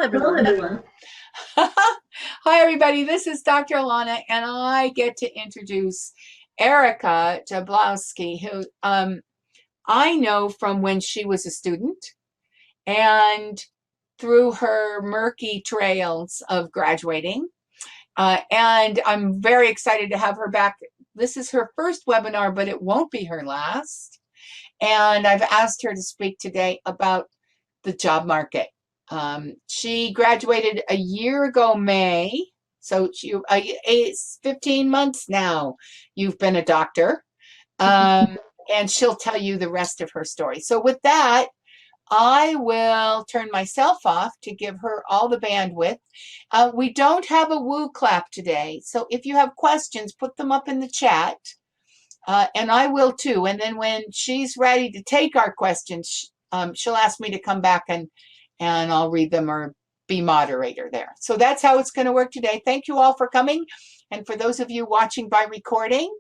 Hello, everyone. everyone. Hi, everybody. This is Dr. Alana, and I get to introduce Erica Jablowski, who I know from when she was a student and through her murky trails of graduating. And I'm very excited to have her back. This is her first webinar, but it won't be her last. And I've asked her to speak today about the job market. She graduated a year ago, May. So it's 15 months now you've been a doctor. And she'll tell you the rest of her story. So with that, I will turn myself off to give her all the bandwidth. We don't have a woo clap today. So if you have questions, put them up in the chat. And I will too. And then when she's ready to take our questions, she'll ask me to come back and I'll read them or be moderator there. So that's how it's going to work today. Thank you all for coming. And for those of you watching by recording,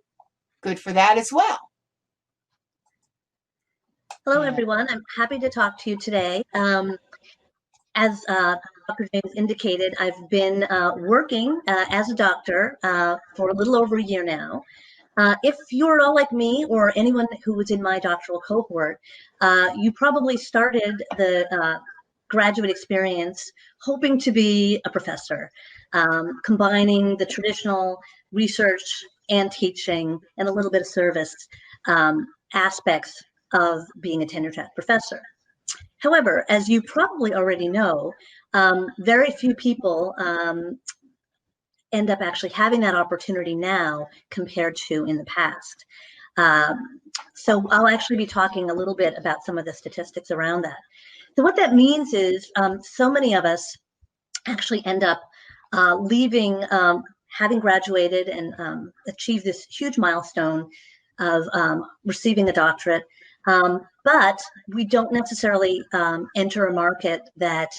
good for that as well. Hello, everyone. I'm happy to talk to you today. As Dr. James indicated, I've been working as a doctor for a little over a year now. If you're all like me or anyone who was in my doctoral cohort, you probably started the graduate experience hoping to be a professor, combining the traditional research and teaching and a little bit of service aspects of being a tenure-track professor. However, as you probably already know, very few people end up actually having that opportunity now compared to in the past. So I'll actually be talking a little bit about some of the statistics around that. So what that means is so many of us actually end up leaving, having graduated and achieved this huge milestone of receiving a doctorate, but we don't necessarily enter a market that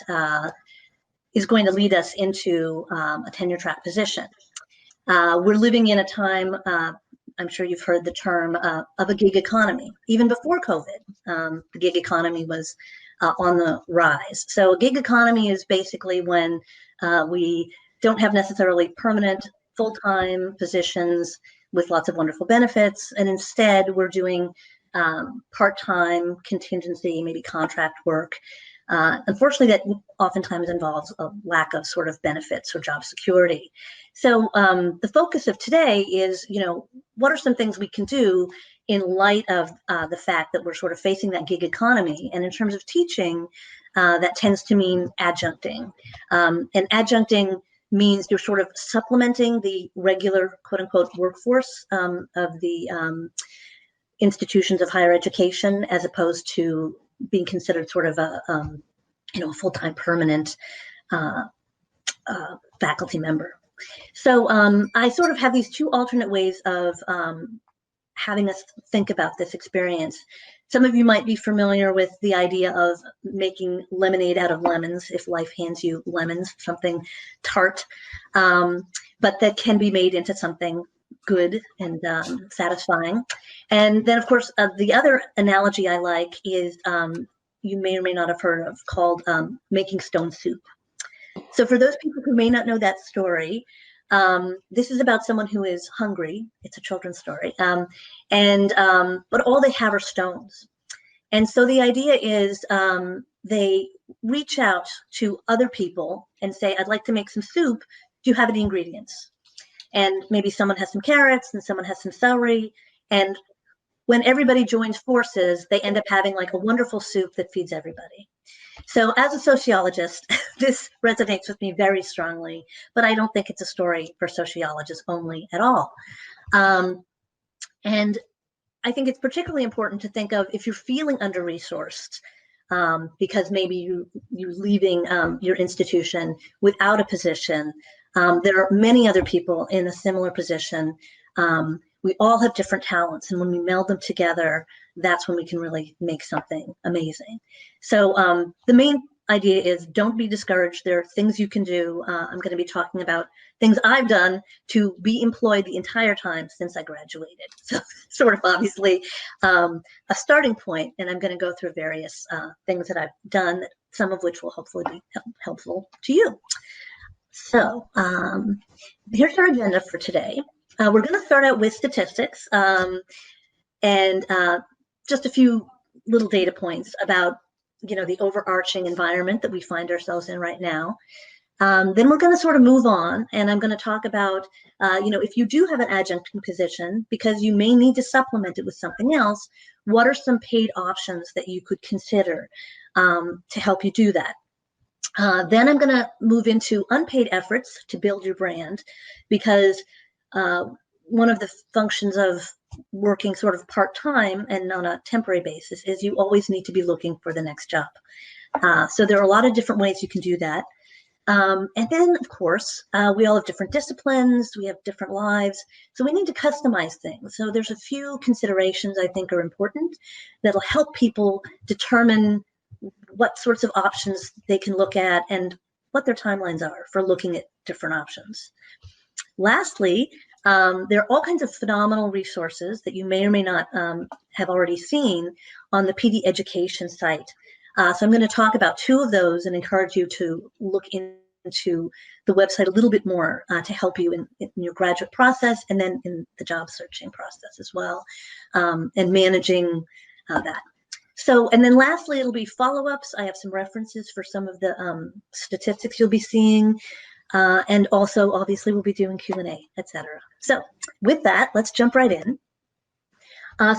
is going to lead us into a tenure track position. We're living in a time, I'm sure you've heard the term of a gig economy. Even before COVID, the gig economy was on the rise. So a gig economy is basically when we don't have necessarily permanent full-time positions with lots of wonderful benefits, and instead we're doing part-time contingency, maybe contract work. Unfortunately, that oftentimes involves a lack of sort of benefits or job security. So the focus of today is, what are some things we can do in light of the fact that we're sort of facing that gig economy? And in terms of teaching, that tends to mean adjuncting. And adjuncting means you're sort of supplementing the regular, quote unquote, workforce of the institutions of higher education, as opposed to being considered sort of a full-time permanent faculty member. So I sort of have these two alternate ways of having us think about this experience. Some of you might be familiar with the idea of making lemonade out of lemons if life hands you lemons, something tart, but that can be made into something good and satisfying. And then, of course, the other analogy I like is you may or may not have heard of, called making stone soup. So for those people who may not know that story, this is about someone who is hungry. It's a children's story. But all they have are stones. And so the idea is they reach out to other people and say, I'd like to make some soup. Do you have any ingredients? And maybe someone has some carrots and someone has some celery. And when everybody joins forces, they end up having like a wonderful soup that feeds everybody. So as a sociologist, this resonates with me very strongly, but I don't think it's a story for sociologists only at all. And I think it's particularly important to think of if you're feeling under-resourced, because maybe you're leaving your institution without a position. There are many other people in a similar position. We all have different talents, and when we meld them together, that's when we can really make something amazing. So the main idea is don't be discouraged. There are things you can do. I'm going to be talking about things I've done to be employed the entire time since I graduated. So sort of obviously a starting point, and I'm going to go through various things that I've done that some of which will hopefully be helpful to you. So here's our agenda for today. We're going to start out with statistics and just a few little data points about, the overarching environment that we find ourselves in right now. Then we're going to sort of move on, and I'm going to talk about, if you do have an adjuncting position, because you may need to supplement it with something else, what are some paid options that you could consider to help you do that? Then I'm going to move into unpaid efforts to build your brand, because one of the functions of working sort of part-time and on a temporary basis is you always need to be looking for the next job. So there are a lot of different ways you can do that. And then, of course, we all have different disciplines, we have different lives, so we need to customize things. So there's a few considerations I think are important that'll help people determine what sorts of options they can look at and what their timelines are for looking at different options. Lastly, there are all kinds of phenomenal resources that you may or may not have already seen on the PD Education site. So I'm going to talk about two of those and encourage you to look into the website a little bit more to help you in your graduate process and then in the job searching process as well, and managing that. So, and then lastly, it'll be follow-ups. I have some references for some of the statistics you'll be seeing. And also, obviously, we'll be doing Q&A, etc. So with that, let's jump right in.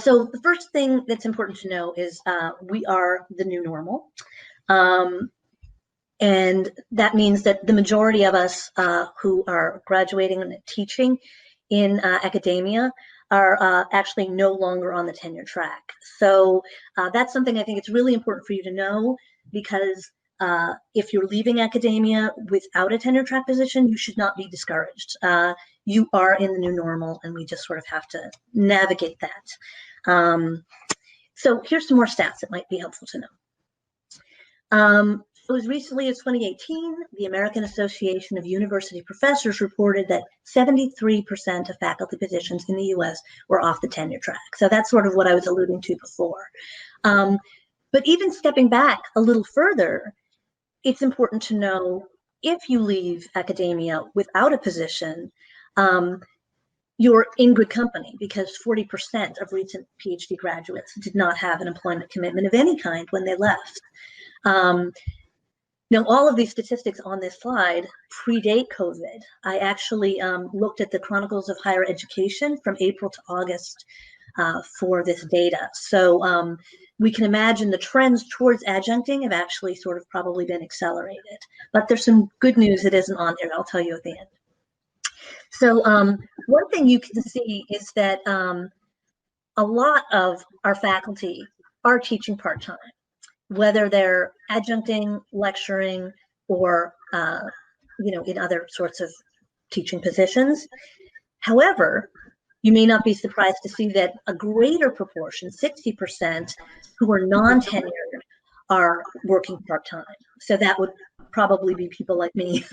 So the first thing that's important to know is we are the new normal. And that means that the majority of us who are graduating and teaching in academia are actually no longer on the tenure track. So that's something I think it's really important for you to know, because if you're leaving academia without a tenure track position, you should not be discouraged. You are in the new normal, and we just sort of have to navigate that. So here's some more stats that might be helpful to know. As recently as 2018, the American Association of University Professors reported that 73% of faculty positions in the US were off the tenure track. So that's sort of what I was alluding to before. But even stepping back a little further, it's important to know if you leave academia without a position, you're in good company, because 40% of recent PhD graduates did not have an employment commitment of any kind when they left. Now, all of these statistics on this slide predate COVID. I actually looked at the Chronicles of Higher Education from April to August for this data. So we can imagine the trends towards adjuncting have actually sort of probably been accelerated. But there's some good news that isn't on there, I'll tell you at the end. So one thing you can see is that a lot of our faculty are teaching part-time, whether they're adjuncting, lecturing, or in other sorts of teaching positions. However, you may not be surprised to see that a greater proportion, 60%, who are non-tenured are working part-time. So that would probably be people like me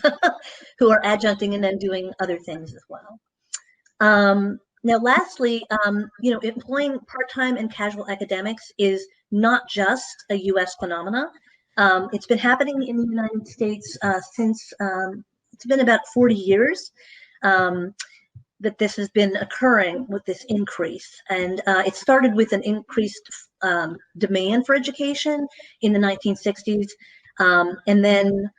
who are adjuncting and then doing other things as well. Now, lastly, employing part-time and casual academics is not just a U.S. phenomena. It's been happening in the United States since it's been about 40 years that this has been occurring with this increase. And it started with an increased demand for education in the 1960s. And then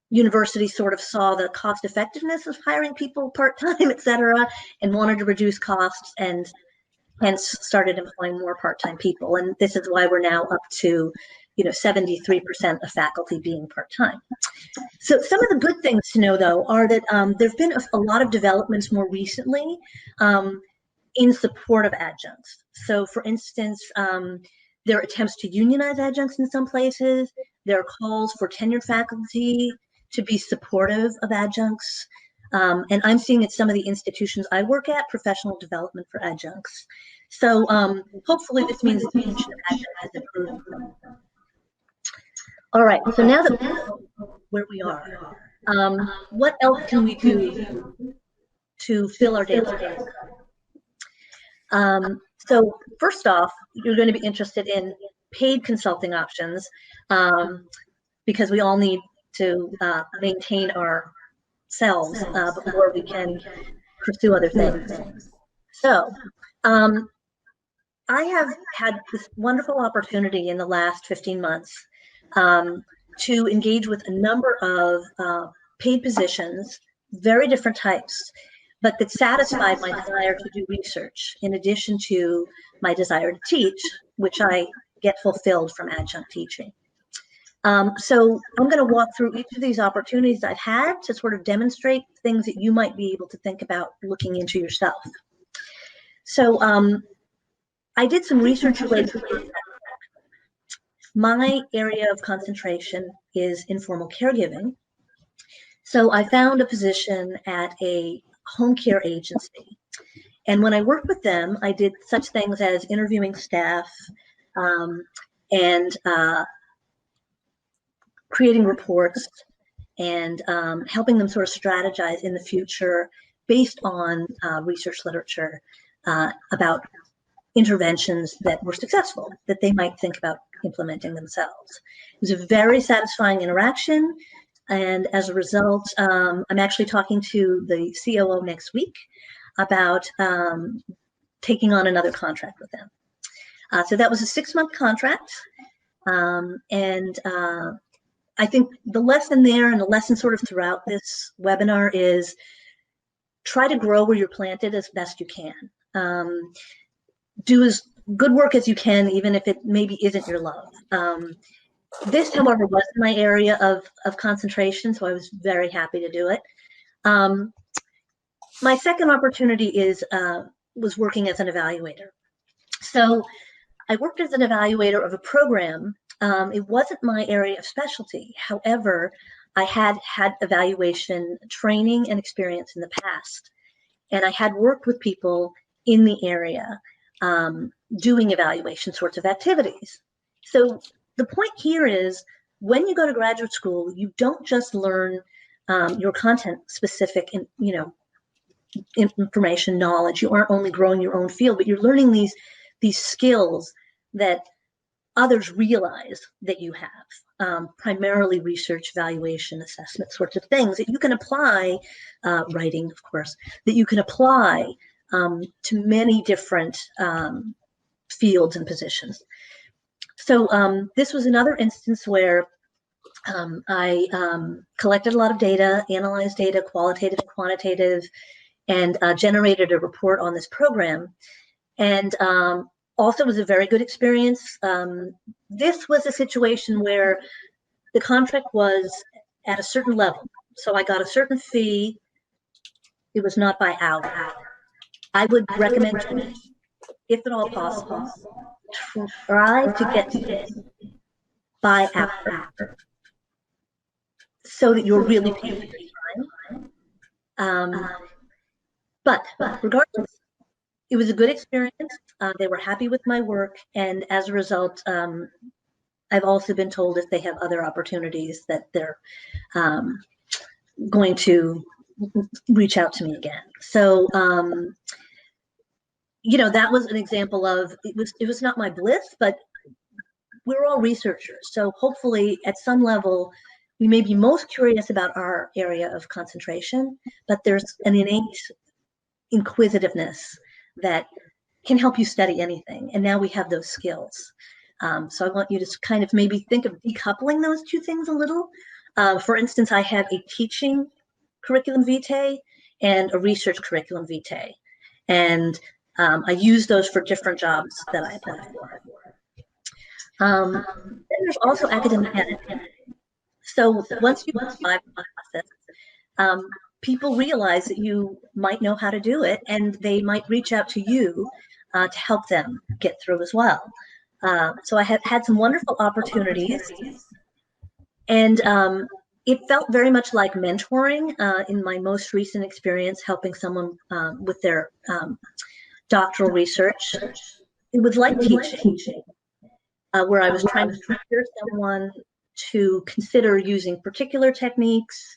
universities sort of saw the cost effectiveness of hiring people part-time, et cetera, and wanted to reduce costs, and hence started employing more part-time people. And this is why we're now up to 73% of faculty being part-time. So some of the good things to know, though, are that there have been a lot of developments more recently in support of adjuncts. So for instance, there are attempts to unionize adjuncts in some places. There are calls for tenured faculty to be supportive of adjuncts. And I'm seeing at some of the institutions I work at, professional development for adjuncts. So hopefully this means the teaching of adjuncts has improved. All right, so now that we know where we are, what else can we do to fill our daily days? So first off, you're going to be interested in paid consulting options, because we all need to maintain ourselves before we can pursue other things. So I have had this wonderful opportunity in the last 15 months to engage with a number of paid positions, very different types, but that satisfied my desire to do research in addition to my desire to teach, which I get fulfilled from adjunct teaching. So I'm going to walk through each of these opportunities I've had to sort of demonstrate things that you might be able to think about looking into yourself. So I did some research related to this. My area of concentration is informal caregiving. So I found a position at a home care agency. And when I worked with them, I did such things as interviewing staff and creating reports and helping them sort of strategize in the future based on research literature about interventions that were successful, that they might think about implementing themselves. It was a very satisfying interaction. And as a result, I'm actually talking to the COO next week about taking on another contract with them. So that was a 6-month contract. And I think the lesson there and the lesson sort of throughout this webinar is try to grow where you're planted as best you can. Do as good work as you can, even if it maybe isn't your love. This, however, was my area of concentration, so I was very happy to do it. My second opportunity was working as an evaluator. So I worked as an evaluator of a program. It wasn't my area of specialty. However, I had had evaluation training and experience in the past, and I had worked with people in the area doing evaluation sorts of activities. So the point here is when you go to graduate school, you don't just learn your content specific information, knowledge. You aren't only growing your own field, but you're learning these skills that others realize that you have, primarily research, evaluation, assessment sorts of things that you can apply, writing, of course, that you can apply to many different fields and positions. So this was another instance where I collected a lot of data, analyzed data, qualitative and quantitative, and generated a report on this program. And also was a very good experience. This was a situation where the contract was at a certain level. So I got a certain fee. It was not by hour. I would recommend, if at all possible, try to get to this by hour so that you're really paying time. But regardless, it was a good experience. They were happy with my work. And as a result, I've also been told if they have other opportunities that they're going to reach out to me again. So, that was an example of, it was not my bliss, but we're all researchers. So hopefully at some level, we may be most curious about our area of concentration, but there's an innate inquisitiveness that can help you study anything. And now we have those skills. So I want you to kind of maybe think of decoupling those two things a little. For instance, I have a teaching curriculum vitae and a research curriculum vitae. And I use those for different jobs that I apply for. Then there's also academic management. So once you apply for the process, people realize that you might know how to do it, and they might reach out to you to help them get through as well. So I have had some wonderful opportunities, and it felt very much like mentoring in my most recent experience, helping someone with their doctoral research. It was like teaching, where I was trying to prepare someone to consider using particular techniques,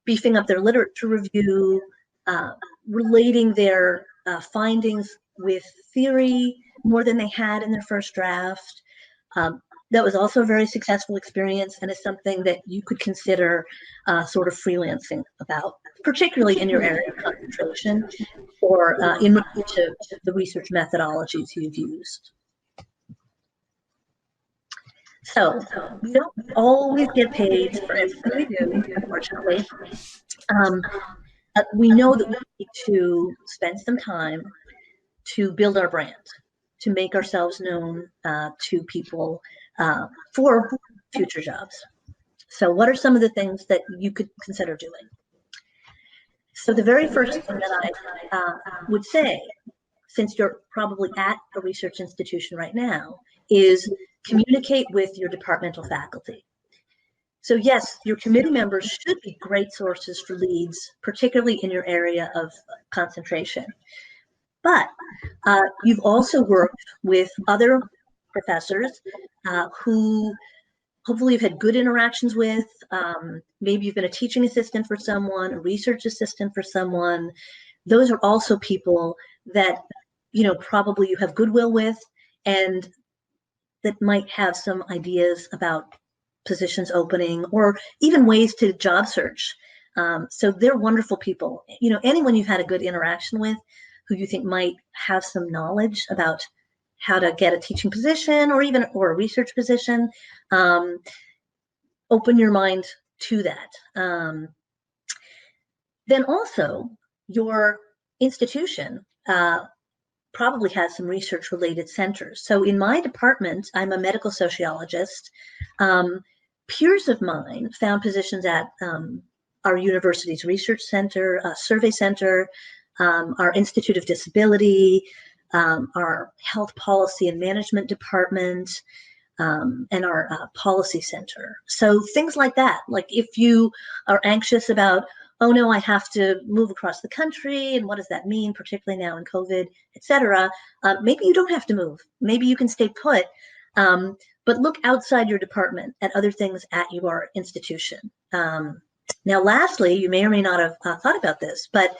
beefing up their literature review, relating their findings with theory more than they had in their first draft. That was also a very successful experience and is something that you could consider sort of freelancing about, particularly in your area of concentration or in relation to the research methodologies you've used. So we don't always get paid for everything we do, unfortunately. We know that we need to spend some time to build our brand, to make ourselves known to people for future jobs. So what are some of the things that you could consider doing? So the very first thing that I would say, since you're probably at a research institution right now, is communicate with your departmental faculty. So yes, your committee members should be great sources for leads, particularly in your area of concentration. But you've also worked with other professors who hopefully you've had good interactions with. Maybe you've been a teaching assistant for someone, a research assistant for someone. Those are also people that, probably you have goodwill with and that might have some ideas about positions opening or even ways to job search. So they're wonderful people. Anyone you've had a good interaction with who you think might have some knowledge about how to get a teaching position or a research position, open your mind to that. Then also your institution probably has some research related centers. So in my department, I'm a medical sociologist. Peers of mine found positions at our university's research center, survey center, our Institute of Disability, our health policy and management department, and our policy center. So things like that, like if you are anxious about, oh no, I have to move across the country, and what does that mean, particularly now in COVID, et cetera, maybe you don't have to move. Maybe you can stay put, but look outside your department at other things at your institution. Now, lastly, you may or may not have thought about this, but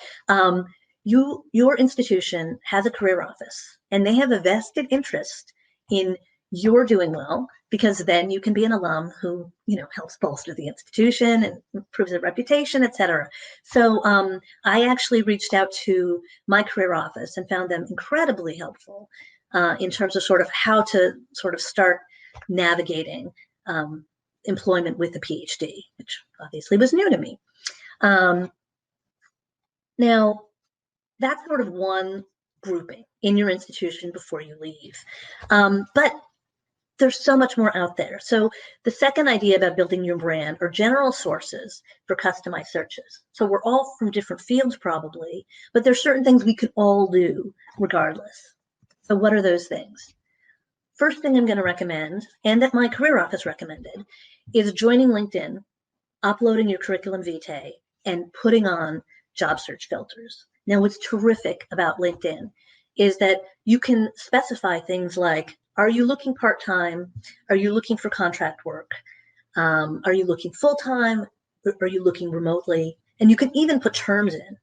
your institution has a career office, and they have a vested interest in you're doing well, because then you can be an alum who, helps bolster the institution and improves their reputation, et cetera. So I actually reached out to my career office and found them incredibly helpful in terms of sort of how to sort of start navigating employment with a PhD, which obviously was new to me. Now, that's sort of one grouping in your institution before you leave. But there's so much more out there. So the second idea about building your brand are general sources for customized searches. So we're all from different fields probably, but there's certain things we could all do regardless. So what are those things? First thing I'm going to recommend, and that my career office recommended, is joining LinkedIn, uploading your curriculum vitae, and putting on job search filters. Now, what's terrific about LinkedIn is that you can specify things like, are you looking part-time? Are you looking for contract work? Are you looking full-time? Are you looking remotely? And you can even put terms in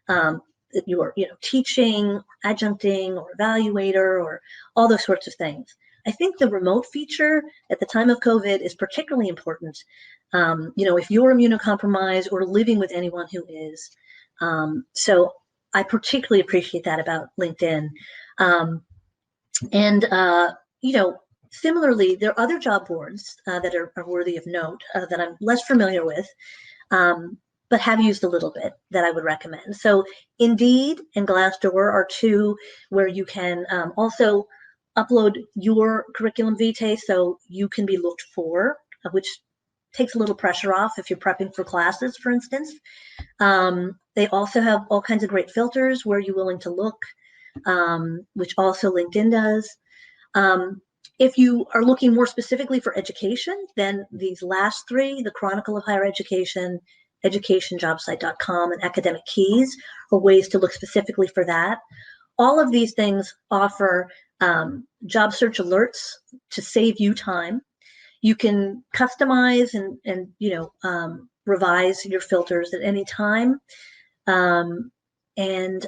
that you are, teaching, adjuncting, or evaluator, or all those sorts of things. I think the remote feature at the time of COVID is particularly important. If you're immunocompromised or living with anyone who is. So I particularly appreciate that about LinkedIn. Similarly, there are other job boards that are worthy of note that I'm less familiar with, but have used a little bit that I would recommend. So Indeed and Glassdoor are two where you can also upload your curriculum vitae so you can be looked for, which takes a little pressure off if you're prepping for classes, for instance. They also have all kinds of great filters where you're willing to look, which also LinkedIn does. If you are looking more specifically for education, then these last three, the Chronicle of Higher Education, educationjobsite.com, and Academic Keys, are ways to look specifically for that. All of these things offer job search alerts to save you time. You can customize and revise your filters at any time. And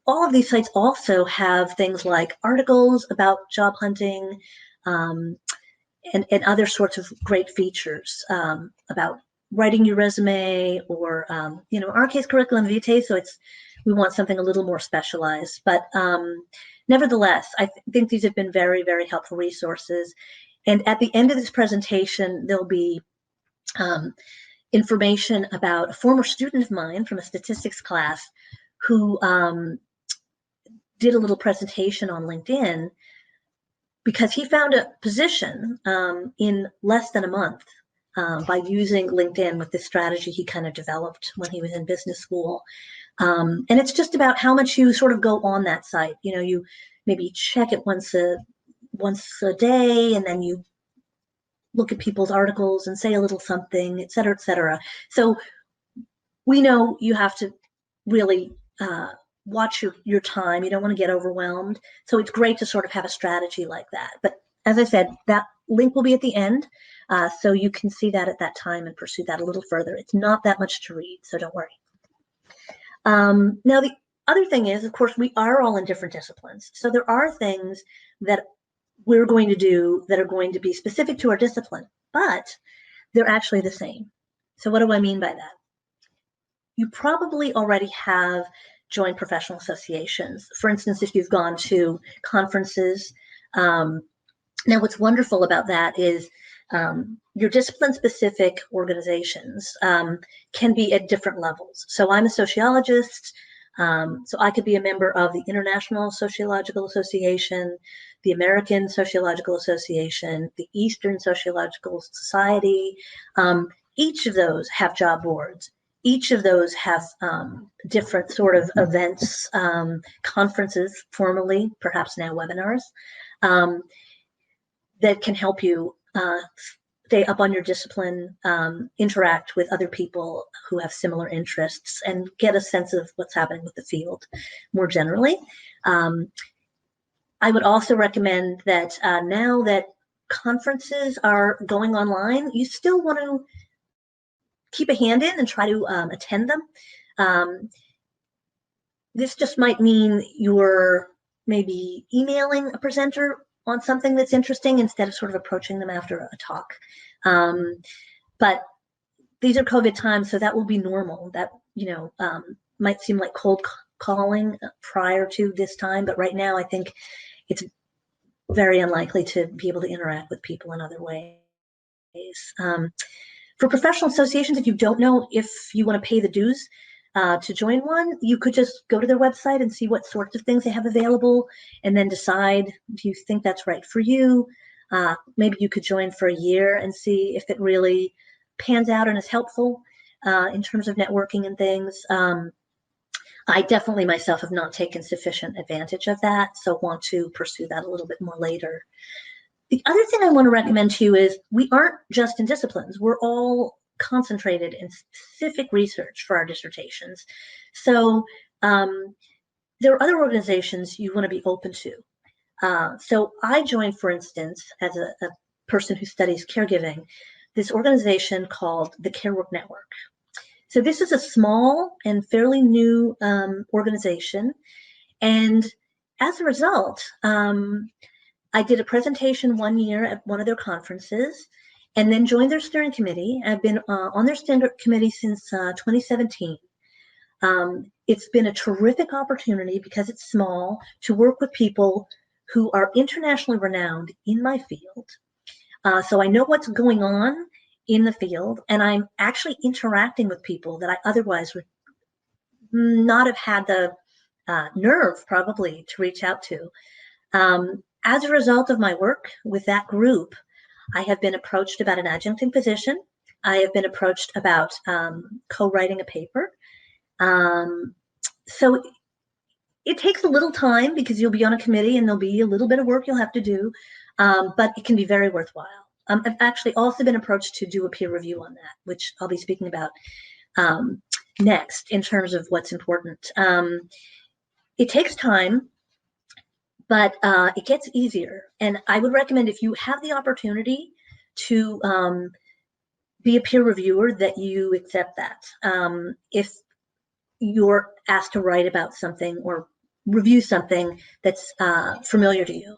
all of these sites also have things like articles about job hunting, um, and other sorts of great features about writing your resume, or in our case, curriculum vitae. So we want something a little more specialized, but nevertheless, I think these have been very, very helpful resources. And at the end of this presentation, there'll be information about a former student of mine from a statistics class who did a little presentation on LinkedIn because he found a position in less than a month by using LinkedIn with this strategy he kind of developed when he was in business school. And it's just about how much you sort of go on that site. You maybe check it once a day, and then you look at people's articles and say a little something, et cetera, et cetera. So we know you have to really watch your time. You don't want to get overwhelmed. So it's great to sort of have a strategy like that. But as I said, that link will be at the end. So you can see that at that time and pursue that a little further. It's not that much to read, so don't worry. Now, the other thing is, of course, we are all in different disciplines. So there are things that we're going to do that are going to be specific to our discipline, but they're actually the same. So what do I mean by that? You probably already have joined professional associations. For instance, if you've gone to conferences. Now, what's wonderful about that is your discipline-specific organizations can be at different levels. So I'm a sociologist, so I could be a member of the International Sociological Association, the American Sociological Association, the Eastern Sociological Society. Each of those have job boards. Each of those have different sort of events, conferences, formally, perhaps now webinars, that can help you stay up on your discipline, interact with other people who have similar interests, and get a sense of what's happening with the field more generally. I would also recommend that now that conferences are going online, you still want to keep a hand in and try to attend them. This just might mean you're maybe emailing a presenter on something that's interesting instead of sort of approaching them after a talk. But these are COVID times, so that will be normal. That, might seem like cold calling prior to this time, but right now I think it's very unlikely to be able to interact with people in other ways. For professional associations, if you don't know if you want to pay the dues to join one, you could just go to their website and see what sorts of things they have available, and then decide if you think that's right for you. Maybe you could join for a year and see if it really pans out and is helpful in terms of networking and things. I definitely myself have not taken sufficient advantage of that, so want to pursue that a little bit more later. The other thing I want to recommend to you is we aren't just in disciplines. We're all concentrated in specific research for our dissertations. So there are other organizations you want to be open to. So I joined, for instance, as a person who studies caregiving, this organization called the Care Work Network. So this is a small and fairly new organization. And as a result, I did a presentation one year at one of their conferences and then joined their steering committee. I've been on their steering committee since 2017. It's been a terrific opportunity because it's small to work with people who are internationally renowned in my field. So I know what's going on in the field, and I'm actually interacting with people that I otherwise would not have had the nerve probably to reach out to. As a result of my work with that group, I have been approached about an adjuncting position. I have been approached about co-writing a paper. So it takes a little time because you'll be on a committee and there'll be a little bit of work you'll have to do, but it can be very worthwhile. I've actually also been approached to do a peer review on that, which I'll be speaking about next in terms of what's important. It takes time, but it gets easier. And I would recommend, if you have the opportunity to be a peer reviewer, that you accept that. If you're asked to write about something or review something that's familiar to you.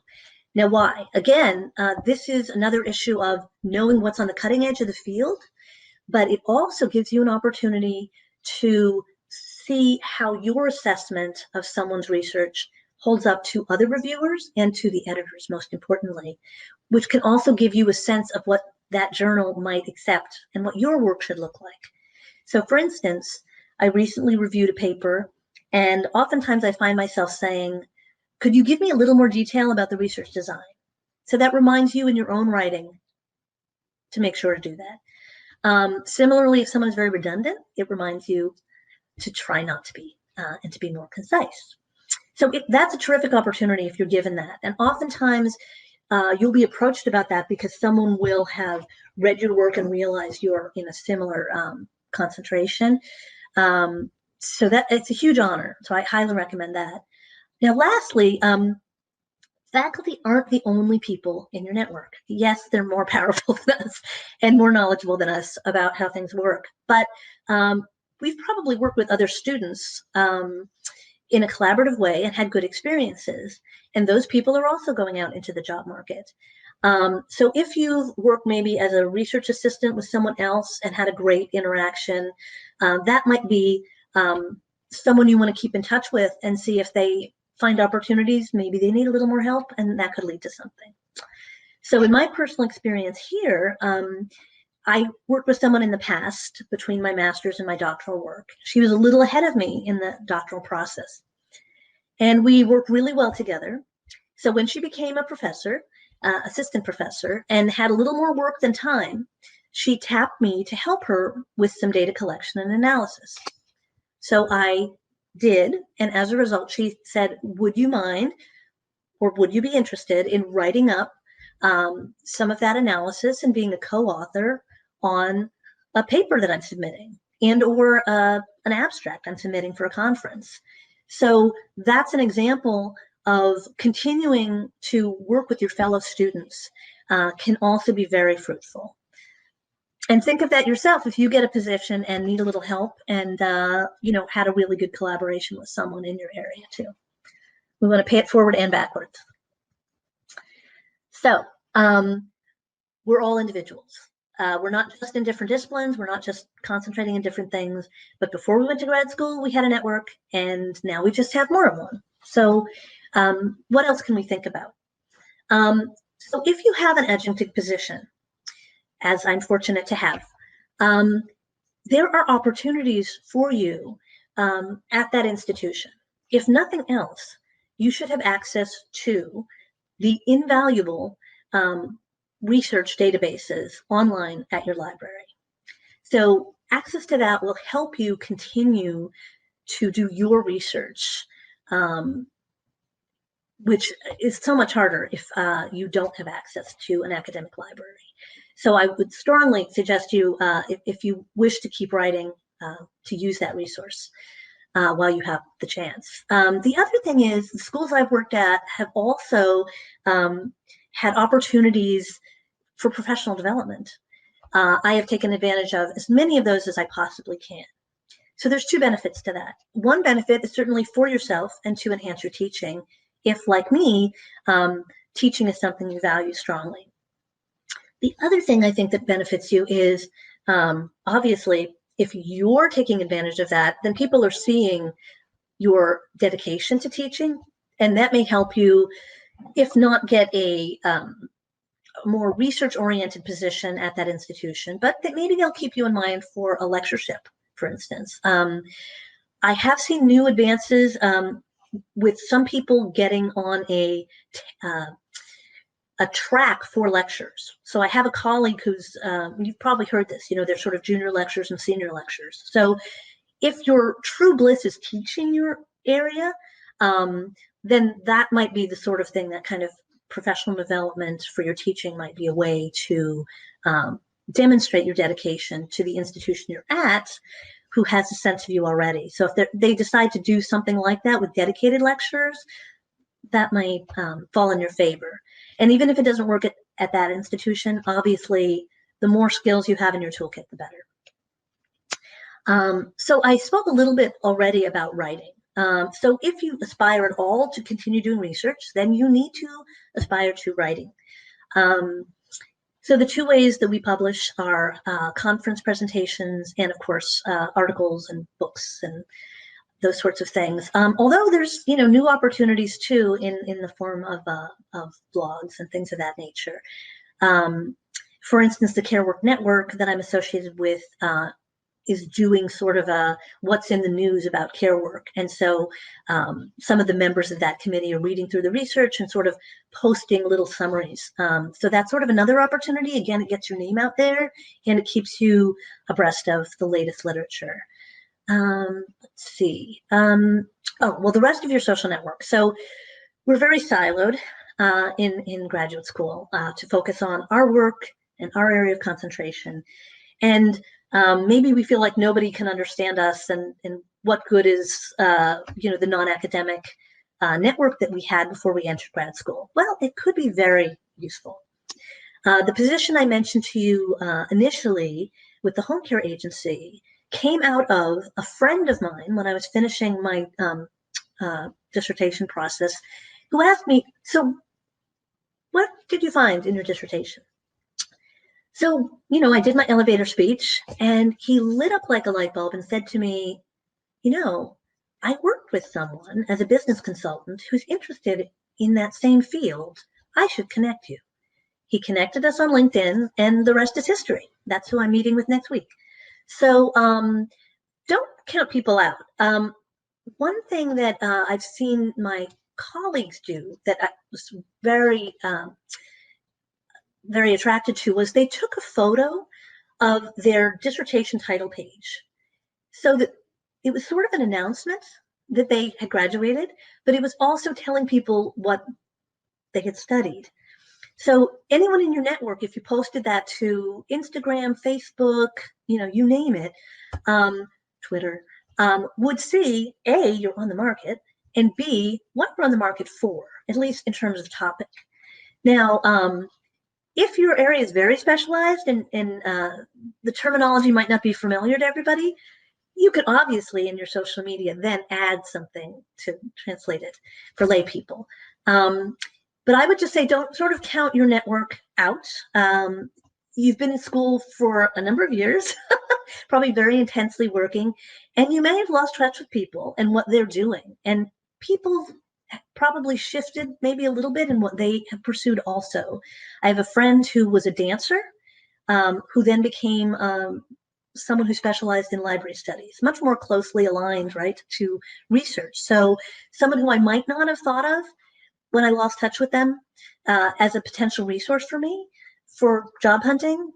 Now, why? Again, this is another issue of knowing what's on the cutting edge of the field, but it also gives you an opportunity to see how your assessment of someone's research holds up to other reviewers and to the editors, most importantly, which can also give you a sense of what that journal might accept and what your work should look like. So for instance, I recently reviewed a paper, and oftentimes I find myself saying, could you give me a little more detail about the research design? So that reminds you in your own writing to make sure to do that. Similarly, if someone's very redundant, it reminds you to try not to be and to be more concise. So that's a terrific opportunity if you're given that. And oftentimes you'll be approached about that because someone will have read your work and realize you're in a similar concentration. So that it's a huge honor. So I highly recommend that. Now, lastly, faculty aren't the only people in your network. Yes, they're more powerful than us and more knowledgeable than us about how things work. But we've probably worked with other students in a collaborative way and had good experiences. And those people are also going out into the job market. So if you've worked maybe as a research assistant with someone else and had a great interaction, that might be someone you want to keep in touch with and see if they find opportunities. Maybe they need a little more help, and that could lead to something. So in my personal experience here, I worked with someone in the past between my master's and my doctoral work. She was a little ahead of me in the doctoral process, and we worked really well together. So when she became a professor, assistant professor, and had a little more work than time, she tapped me to help her with some data collection and analysis. So I did, and as a result, she said, would you mind, or would you be interested in writing up some of that analysis and being a co-author on a paper that I'm submitting and or an abstract I'm submitting for a conference? So that's an example of continuing to work with your fellow students can also be very fruitful. And think of that yourself if you get a position and need a little help and had a really good collaboration with someone in your area too. We want to pay it forward and backwards. So we're all individuals. We're not just in different disciplines. We're not just concentrating in different things. But before we went to grad school, we had a network, and now we just have more of one. So what else can we think about? So if you have an adjunctive position, as I'm fortunate to have, there are opportunities for you at that institution. If nothing else, you should have access to the invaluable research databases online at your library. So access to that will help you continue to do your research, which is so much harder if you don't have access to an academic library. So I would strongly suggest you, if you wish to keep writing, to use that resource while you have the chance. The other thing is the schools I've worked at have also had opportunities for professional development. I have taken advantage of as many of those as I possibly can. So there's two benefits to that. One benefit is certainly for yourself and to enhance your teaching, if, like me, teaching is something you value strongly. The other thing I think that benefits you is, obviously, if you're taking advantage of that, then people are seeing your dedication to teaching, and that may help you, if not get a more research-oriented position at that institution, but that maybe they'll keep you in mind for a lectureship, for instance. I have seen new advances with some people getting on a track for lectures. So I have a colleague who's, you've probably heard this, they're sort of junior lecturers and senior lecturers. So if your true bliss is teaching your area, then that might be the sort of thing that kind of professional development for your teaching might be a way to demonstrate your dedication to the institution you're at, who has a sense of you already. So if they decide to do something like that with dedicated lecturers, that might fall in your favor. And even if it doesn't work at that institution, obviously, the more skills you have in your toolkit, the better. So I spoke a little bit already about writing. So if you aspire at all to continue doing research, then you need to aspire to writing. Um, so the two ways that we publish are conference presentations and, of course, articles and books and those sorts of things. Although there's new opportunities too in the form of blogs and things of that nature. For instance, the Care Work Network that I'm associated with is doing sort of a what's in the news about care work. And so some of the members of that committee are reading through the research and sort of posting little summaries. So that's sort of another opportunity. Again, it gets your name out there and it keeps you abreast of the latest literature. Let's see. Oh, well, the rest of your social network. So we're very siloed in graduate school to focus on our work and our area of concentration. And maybe we feel like nobody can understand us, and what good is the non-academic network that we had before we entered grad school? Well, it could be very useful. The position I mentioned to you initially with the home care agency came out of a friend of mine when I was finishing my dissertation process, who asked me, so what did you find in your dissertation? So, I did my elevator speech and he lit up like a light bulb and said to me, I worked with someone as a business consultant who's interested in that same field. I should connect you. He connected us on LinkedIn and the rest is history. That's who I'm meeting with next week. So don't count people out. One thing that I've seen my colleagues do that I was very attracted to was they took a photo of their dissertation title page, so that it was sort of an announcement that they had graduated, but it was also telling people what they had studied. So anyone in your network, if you posted that to Instagram, Facebook, you name it, Twitter, would see, A, you're on the market, and B, what you're on the market for, at least in terms of topic. Now, if your area is very specialized and the terminology might not be familiar to everybody, you could obviously in your social media then add something to translate it for lay people. But I would just say don't sort of count your network out. You've been in school for a number of years, probably very intensely working, and you may have lost touch with people and what they're doing. And people probably shifted maybe a little bit in what they have pursued also. I have a friend who was a dancer, who then became someone who specialized in library studies, much more closely aligned, right, to research. So someone who I might not have thought of when I lost touch with them as a potential resource for me for job hunting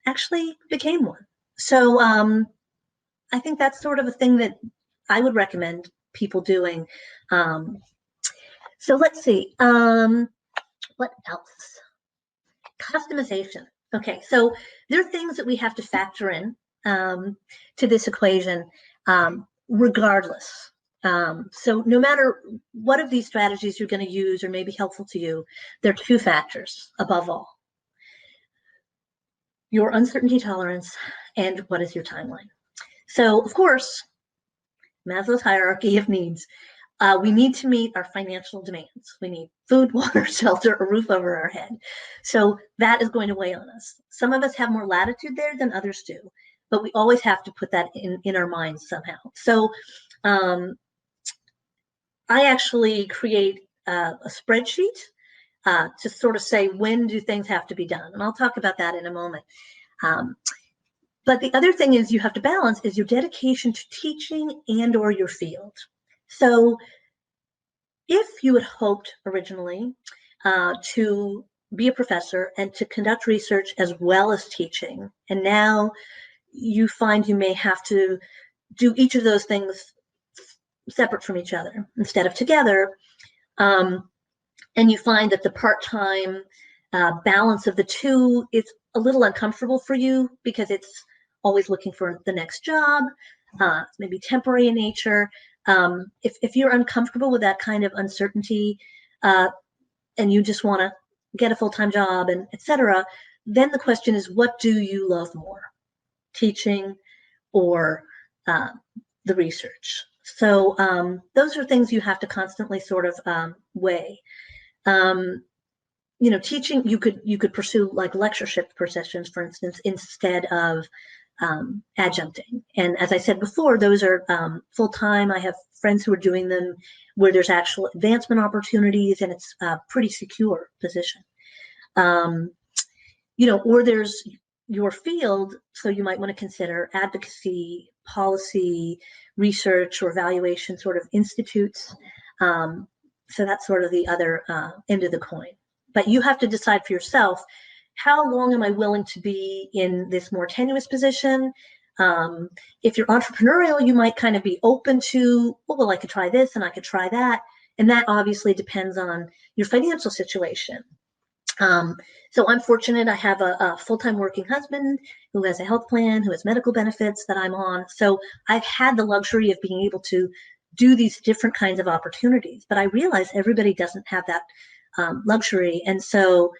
actually became one. So I think that's sort of a thing that I would recommend people doing. So let's see, what else? Customization. Okay, so there are things that we have to factor in to this equation regardless. So no matter what of these strategies you're going to use or may be helpful to you, there are two factors above all: your uncertainty tolerance and what is your timeline. So of course, Maslow's hierarchy of needs. We need to meet our financial demands. We need food, water, shelter, a roof over our head. So that is going to weigh on us. Some of us have more latitude there than others do, but we always have to put that in our minds somehow. So I actually create a spreadsheet to sort of say, when do things have to be done? And I'll talk about that in a moment. But the other thing is you have to balance is your dedication to teaching and or your field. So if you had hoped originally to be a professor and to conduct research as well as teaching, and now you find you may have to do each of those things separate from each other instead of together, and you find that the part-time balance of the two is a little uncomfortable for you because it's always looking for the next job, maybe temporary in nature. If you're uncomfortable with that kind of uncertainty and you just want to get a full-time job and etc., then the question is, what do you love more, teaching or the research. So those are things you have to constantly sort of weigh. Teaching, you could pursue like lectureship positions, for instance, instead of adjuncting. And as I said before, those are full-time. I have friends who are doing them where there's actual advancement opportunities, and it's a pretty secure position. Or there's your field, so you might want to consider advocacy, policy, research, or evaluation sort of institutes. So that's sort of the other end of the coin. But you have to decide for yourself, how long am I willing to be in this more tenuous position? If you're entrepreneurial, you might kind of be open to, well, I could try this and I could try that. And that obviously depends on your financial situation. So I'm fortunate. I have a full-time working husband who has a health plan, who has medical benefits that I'm on. So I've had the luxury of being able to do these different kinds of opportunities. But I realize everybody doesn't have that luxury. And so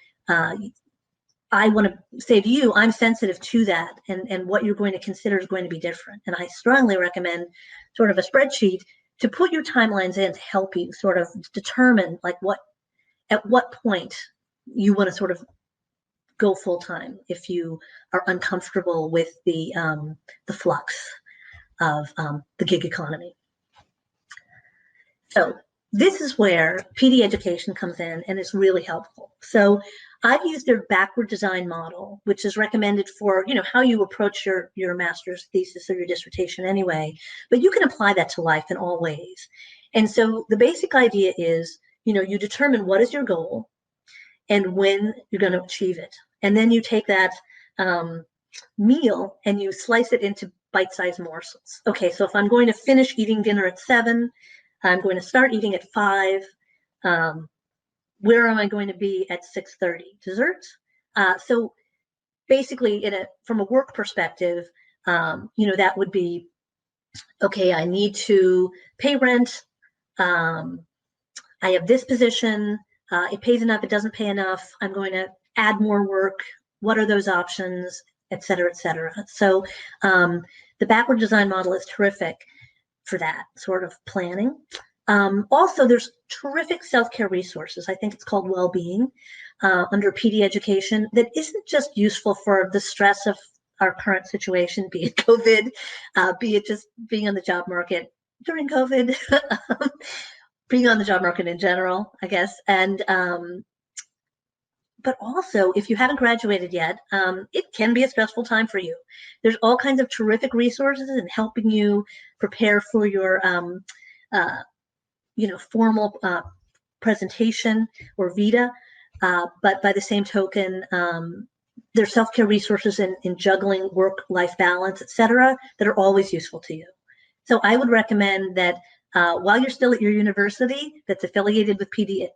I want to say to you, I'm sensitive to that, and what you're going to consider is going to be different. And I strongly recommend sort of a spreadsheet to put your timelines in to help you sort of determine like at what point you want to sort of go full time if you are uncomfortable with the flux of the gig economy. So this is where PD education comes in and is really helpful. So I've used their backward design model, which is recommended for, how you approach your master's thesis or your dissertation anyway, but you can apply that to life in all ways. And so the basic idea is, you determine what is your goal and when you're going to achieve it. And then you take that meal and you slice it into bite-sized morsels. Okay, so if I'm going to finish eating dinner at 7, I'm going to start eating at 5. Where am I going to be at 6:30? Dessert. So basically, from a work perspective, that would be, okay, I need to pay rent. I have this position. It pays enough. It doesn't pay enough. I'm going to add more work. What are those options, et cetera, et cetera. So the backward design model is terrific for that sort of planning. Also, there's terrific self-care resources. I think it's called Wellbeing under PD education that isn't just useful for the stress of our current situation, be it COVID, be it just being on the job market during COVID, being on the job market in general, I guess. And but also, if you haven't graduated yet, it can be a stressful time for you. There's all kinds of terrific resources in helping you prepare for your formal presentation or vita, but by the same token, there's self-care resources in juggling work-life balance, et cetera, that are always useful to you. So I would recommend that while you're still at your university that's affiliated with PD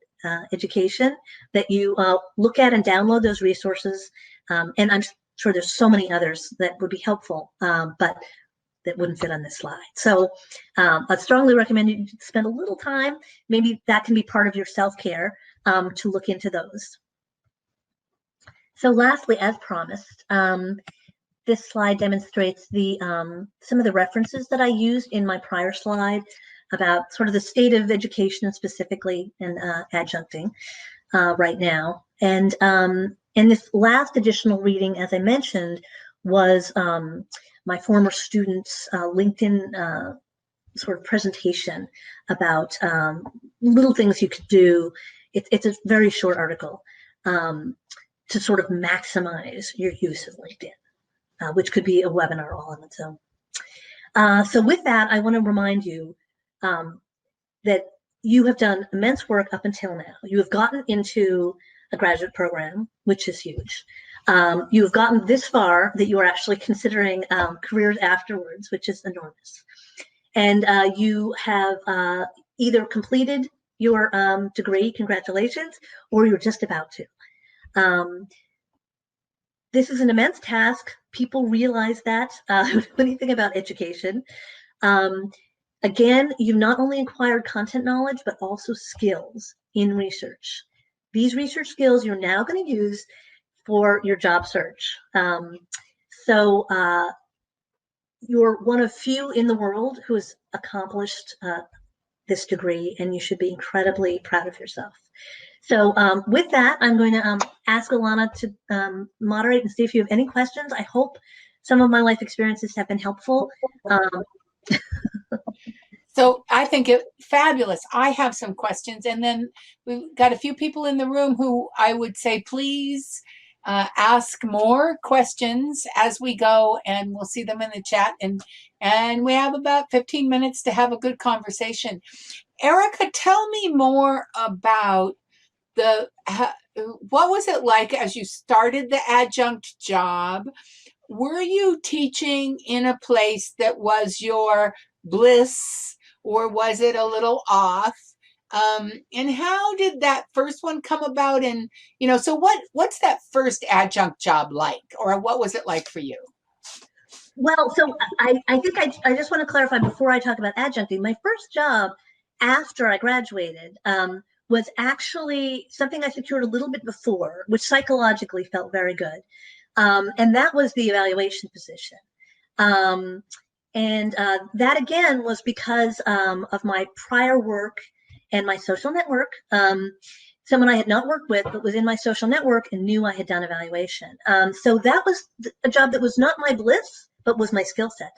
education, that you look at and download those resources. And I'm sure there's so many others that would be helpful, but that wouldn't fit on this slide. So I'd strongly recommend you spend a little time. Maybe that can be part of your self-care to look into those. So lastly, as promised, this slide demonstrates some of the references that I used in my prior slide about sort of the state of education specifically in adjuncting right now. And this last additional reading, as I mentioned, was my former student's LinkedIn sort of presentation about little things you could do. It's a very short article to sort of maximize your use of LinkedIn, which could be a webinar all on its own. So with that, I want to remind you that you have done immense work up until now. You have gotten into a graduate program, which is huge. You have gotten this far that you are actually considering careers afterwards, which is enormous. And you have either completed your degree, congratulations, or you're just about to. This is an immense task. People realize that when you think about education. Again, you've not only acquired content knowledge, but also skills in research. These research skills you're now going to use for your job search. So you're one of few in the world who has accomplished this degree, and you should be incredibly proud of yourself. So with that, I'm going to ask Alana to moderate and see if you have any questions. I hope some of my life experiences have been helpful. So I think it fabulous. I have some questions, and then we've got a few people in the room who I would say, please ask more questions as we go, and we'll see them in the chat. And we have about 15 minutes to have a good conversation. Erica, tell me more about what was it like as you started the adjunct job? Were you teaching in a place that was your bliss, or was it a little off? And how did that first one come about? And, so what's that first adjunct job like, or what was it like for you? Well, so I think I just want to clarify before I talk about adjuncting. My first job after I graduated was actually something I secured a little bit before, which psychologically felt very good. And that was the evaluation position. And that again was because of my prior work and my social network. Someone I had not worked with, but was in my social network and knew I had done evaluation. So that was a job that was not my bliss, but was my skill set.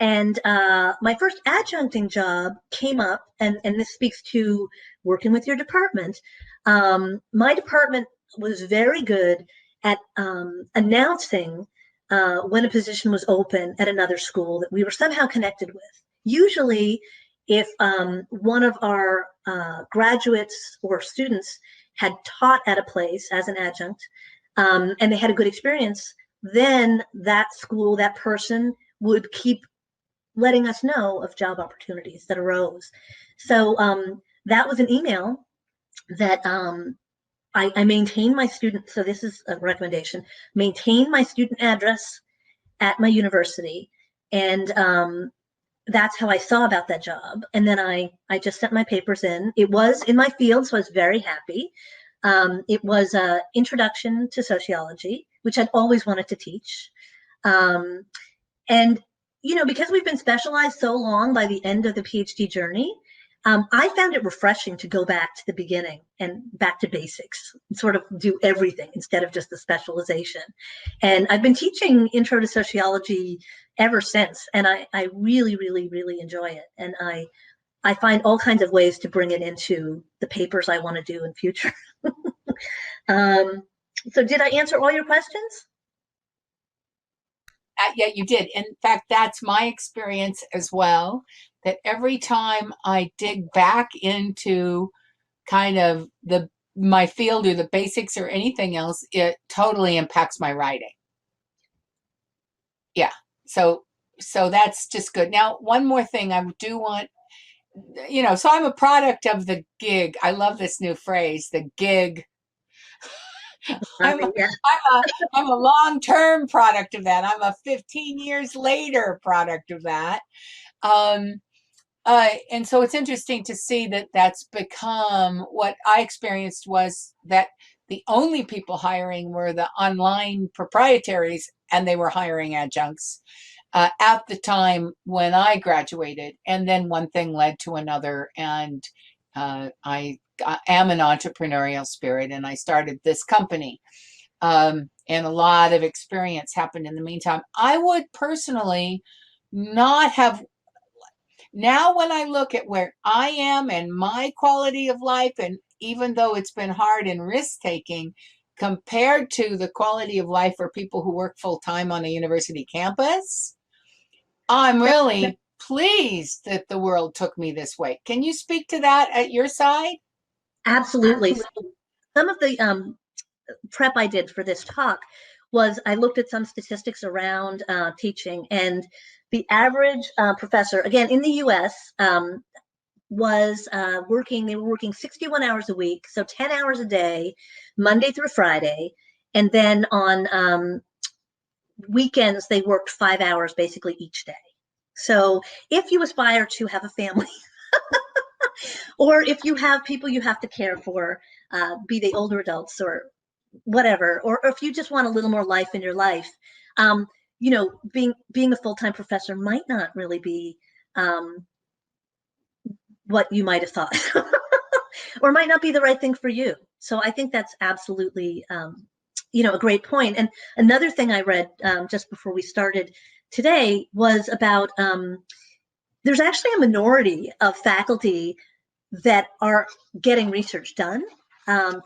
And my first adjuncting job came up, and this speaks to working with your department. My department was very good at announcing when a position was open at another school that we were somehow connected with. Usually, if one of our graduates or students had taught at a place as an adjunct and they had a good experience, then that school, that person would keep letting us know of job opportunities that arose. So that was an email that I maintain my student, so this is a recommendation, maintain my student address at my university. And that's how I saw about that job. And then I just sent my papers in. It was in my field, so I was very happy. It was an introduction to sociology, which I'd always wanted to teach. And, because we've been specialized so long by the end of the PhD journey, I found it refreshing to go back to the beginning and back to basics, and sort of do everything instead of just the specialization. And I've been teaching Intro to Sociology ever since, and I really, really, really enjoy it. And I find all kinds of ways to bring it into the papers I want to do in future. So did I answer all your questions? Yeah, you did. In fact, that's my experience as well, that every time I dig back into kind of my field or the basics or anything else, it totally impacts my writing. Yeah. So that's just good. Now, one more thing I do want, so I'm a product of the gig. I love this new phrase, the gig. I'm a long-term product of that. I'm a 15 years later product of that. And so it's interesting to see that that's become what I experienced was that the only people hiring were the online proprietaries, and they were hiring adjuncts at the time when I graduated. And then one thing led to another, and I am an entrepreneurial spirit, and I started this company. And a lot of experience happened in the meantime. I would personally not have. Now, when I look at where I am and my quality of life, and even though it's been hard and risk-taking compared to the quality of life for people who work full-time on a university campus, I'm really pleased that the world took me this way. Can you speak to that at your side? Absolutely. So some of the prep I did for this talk was I looked at some statistics around teaching, and the average professor, again, in the US, was they were working 61 hours a week, so 10 hours a day, Monday through Friday. And then on weekends, they worked 5 hours basically each day. So if you aspire to have a family, or if you have people you have to care for, be they older adults or whatever, or if you just want a little more life in your life, being a full-time professor might not really be what you might have thought, or might not be the right thing for you. So I think that's absolutely, a great point. And another thing I read just before we started today was about there's actually a minority of faculty that are getting research done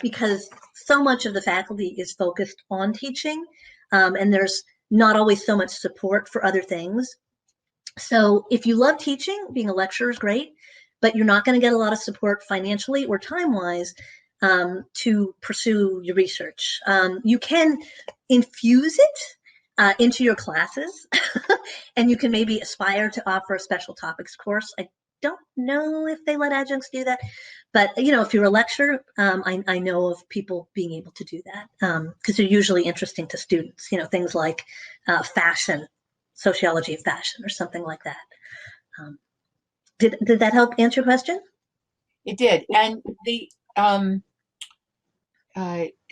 because so much of the faculty is focused on teaching, and there's not always so much support for other things. So if you love teaching, being a lecturer is great, but you're not going to get a lot of support financially or time-wise to pursue your research. You can infuse it into your classes, and you can maybe aspire to offer a special topics course. I don't know if they let adjuncts do that, but if you're a lecturer, I know of people being able to do that because they're usually interesting to students. Things like fashion, sociology of fashion, or something like that. Did that help answer your question? It did. And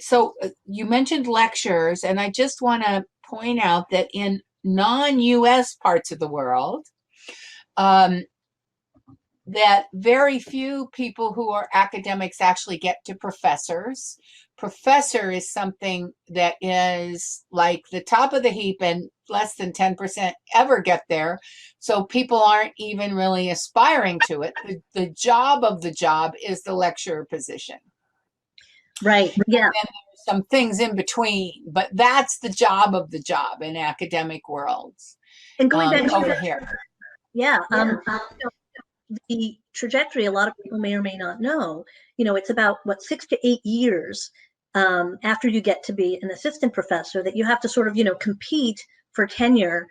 so you mentioned lectures, and I just want to point out that in non-US parts of the world, that very few people who are academics actually get to professors. Professor is something that is like the top of the heap, and less than 10% ever get there. So people aren't even really aspiring to it. The job of the job is the lecturer position. Right. Yeah. And then there's some things in between, but that's the job of the job in academic worlds. And going back over here. Yeah. The trajectory, a lot of people may or may not know, it's about 6 to 8 years after you get to be an assistant professor that you have to sort of, compete for tenure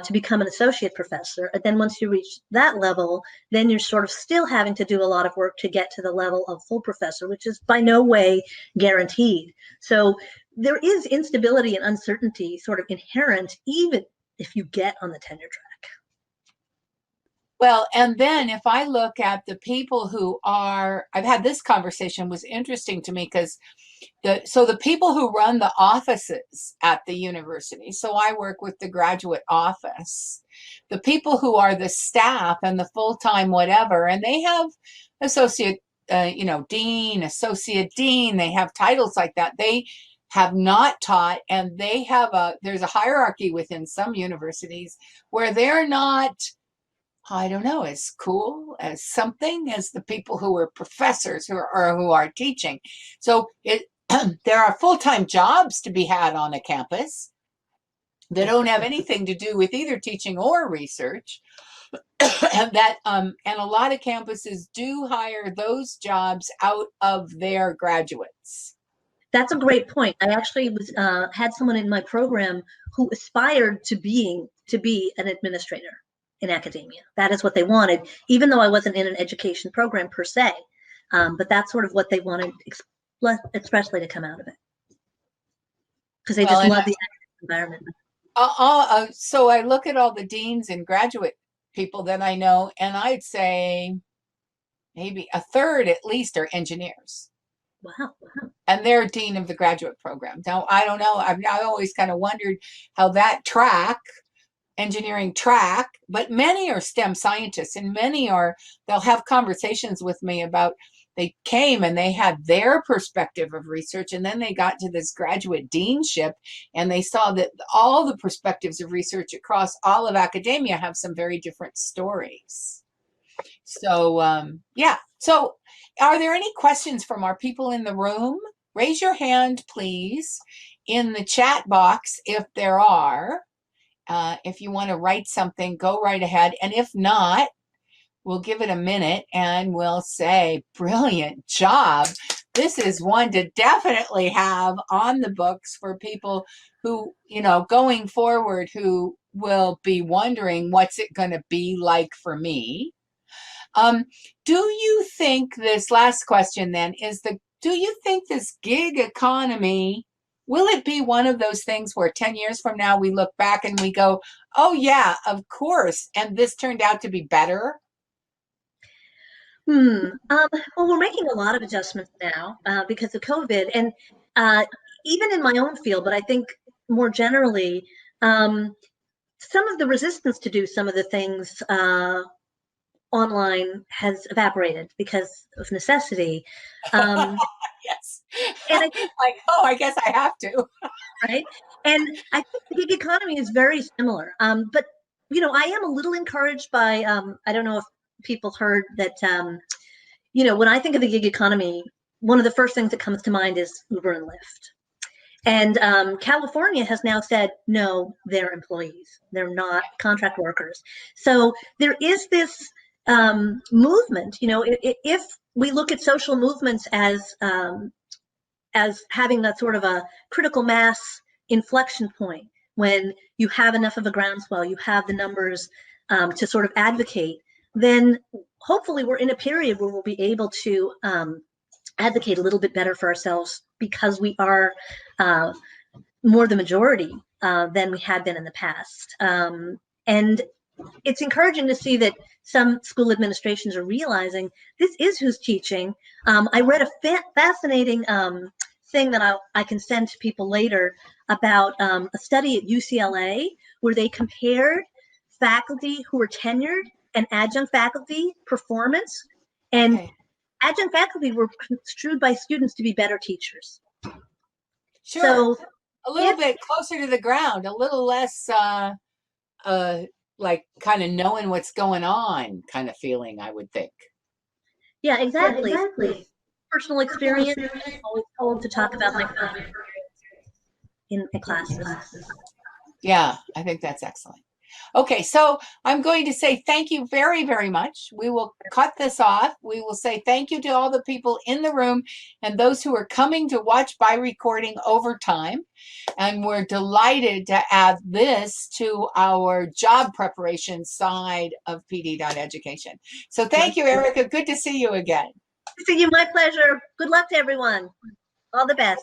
to become an associate professor. And then once you reach that level, then you're sort of still having to do a lot of work to get to the level of full professor, which is by no way guaranteed. So there is instability and uncertainty sort of inherent, even if you get on the tenure track. Well, and then if I look at the people who are, I've had this conversation, was interesting to me because the people who run the offices at the university, so I work with the graduate office, the people who are the staff and the full-time whatever, and they have associate, dean, associate dean, they have titles like that. They have not taught, and there's a hierarchy within some universities where they're not, I don't know, as cool as something as the people who are professors who are teaching. So there are full-time jobs to be had on a campus that don't have anything to do with either teaching or research. and a lot of campuses do hire those jobs out of their graduates. That's a great point. I actually had someone in my program who aspired to be an administrator in academia. That is what they wanted, even though I wasn't in an education program per se. But that's sort of what they wanted expressly to come out of it, because they just love the environment. So I look at all the deans and graduate people that I know, and I'd say maybe a third at least are engineers. Wow. And they're dean of the graduate program. Now, I don't know. I always kind of wondered how that engineering track, but many are STEM scientists, and they'll have conversations with me about, they came and they had their perspective of research, and then they got to this graduate deanship and they saw that all the perspectives of research across all of academia have some very different stories. So yeah. So are there any questions from our people in the room? Raise your hand, please, in the chat box if there are. If you want to write something, go right ahead. And if not, we'll give it a minute and we'll say, brilliant job. This is one to definitely have on the books for people who, going forward, who will be wondering, what's it going to be like for me? Do you think, this last question then is do you think this gig economy, will it be one of those things where 10 years from now we look back and we go, oh yeah, of course, and this turned out to be better? Well, we're making a lot of adjustments now because of COVID, and even in my own field, but I think more generally, some of the resistance to do some of the things online has evaporated because of necessity. Yes. And I think, Like, oh, I guess I have to. right? And I think the gig economy is very similar. But, you know, I am a little encouraged by, I don't know if people heard that, you know, when I think of the gig economy, one of the first things that comes to mind is Uber and Lyft. And California has now said, no, they're employees. They're not contract workers. So there is this movement, you know, if we look at social movements as having that sort of a critical mass inflection point, when you have enough of a groundswell, you have the numbers to sort of advocate, then hopefully we're in a period where we'll be able to advocate a little bit better for ourselves, because we are more the majority than we had been in the past. And it's encouraging to see that some school administrations are realizing this is who's teaching. I read a fascinating thing that I can send to people later about a study at UCLA where they compared faculty who were tenured and adjunct faculty performance. And Okay. adjunct faculty were construed by students to be better teachers. Sure. So A little bit closer to the ground, a little less like kind of knowing what's going on kind of feeling, I would think. yeah, exactly. Personal experience. I'm always told to talk about my in classes. Yeah, I think that's excellent. Okay, so I'm going to say thank you very, very much. We will cut this off. We will say thank you to all the people in the room and those who are coming to watch by recording over time. And we're delighted to add this to our job preparation side of PD.education. So thank you, Erica. Good to see you again. See you, my pleasure. Good luck to everyone. All the best.